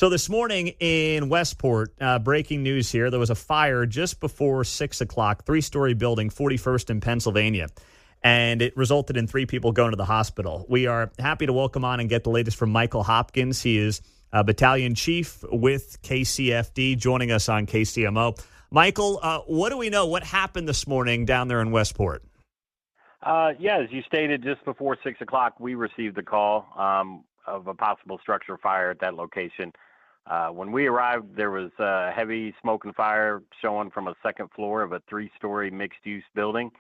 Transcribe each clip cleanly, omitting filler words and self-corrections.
So this morning in Westport, breaking news here, there was a fire just before 6 o'clock, three-story building, 41st in Pennsylvania, and it resulted in 3 people going to the hospital. We are happy to welcome on and get the latest from Michael Hopkins. He is a battalion chief with KCFD, joining us on KCMO. Michael, what do we know? What happened this morning down there in Westport? As you stated, just before 6 o'clock, we received a call of a possible structure fire at that location. When we arrived, there was a heavy smoke and fire showing from a second floor of a 3-story mixed-use building.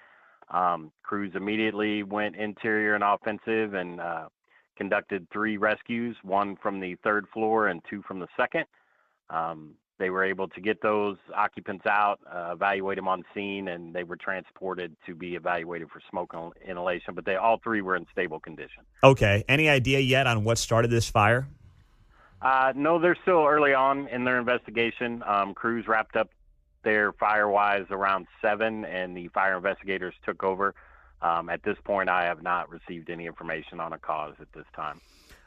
Crews immediately went interior and offensive and conducted 3 rescues, 1 from the 3rd floor and 2 from the 2nd. They were able to get those occupants out, evaluate them on scene, and they were transported to be evaluated for smoke inhalation, but all 3 were in stable condition. Okay. Any idea yet on what started this fire? No, they're still early on in their investigation. Crews wrapped up their fire-wise around 7, and the fire investigators took over. At this point, I have not received any information on a cause at this time.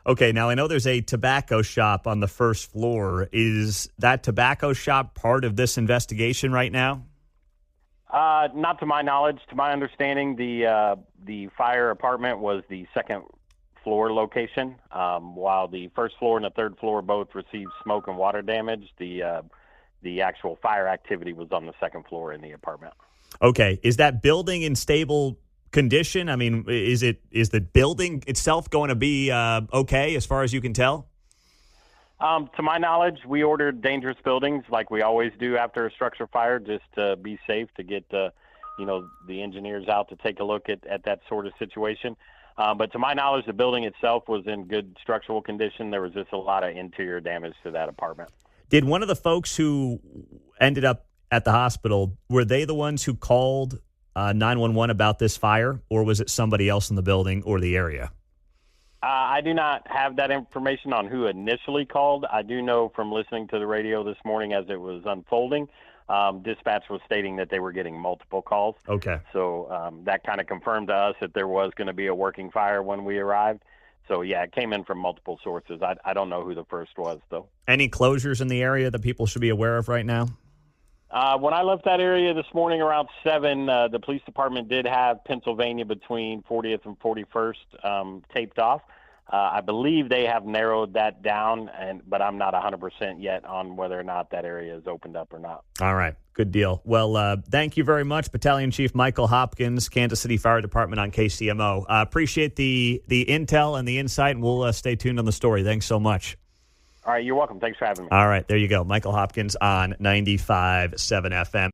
Okay, now I know there's a tobacco shop on the 1st floor. Is that tobacco shop part of this investigation right now? Not to my knowledge. To my understanding, the fire apartment was the 2nd floor location, while the 1st floor and the 3rd floor both received smoke and water damage. The actual fire activity was on the 2nd floor in the apartment. Okay, is that building in stable condition? I mean, is the building itself going to be okay as far as you can tell? To my knowledge, we ordered dangerous buildings like we always do after a structure fire, just to be safe, to get the engineers out to take a look at that sort of situation. But to my knowledge, the building itself was in good structural condition. There was just a lot of interior damage to that apartment. Did one of the folks who ended up at the hospital, were they the ones who called 911 about this fire, or was it somebody else in the building or the area? I do not have that information on who initially called. I do know from listening to the radio this morning as it was unfolding, dispatch was stating that they were getting multiple calls. Okay. So that kind of confirmed to us that there was going to be a working fire when we arrived. So, yeah, it came in from multiple sources. I don't know who the first was, though. Any closures in the area that people should be aware of right now? When I left that area this morning around 7, the police department did have Pennsylvania between 40th and 41st taped off. I believe they have narrowed that down, but I'm not 100% yet on whether or not that area is opened up or not. All right. Good deal. Well, thank you very much, Battalion Chief Michael Hopkins, Kansas City Fire Department on KCMO. Appreciate the intel and the insight, and we'll stay tuned on the story. Thanks so much. All right. You're welcome. Thanks for having me. All right. There you go. Michael Hopkins on 95.7 FM.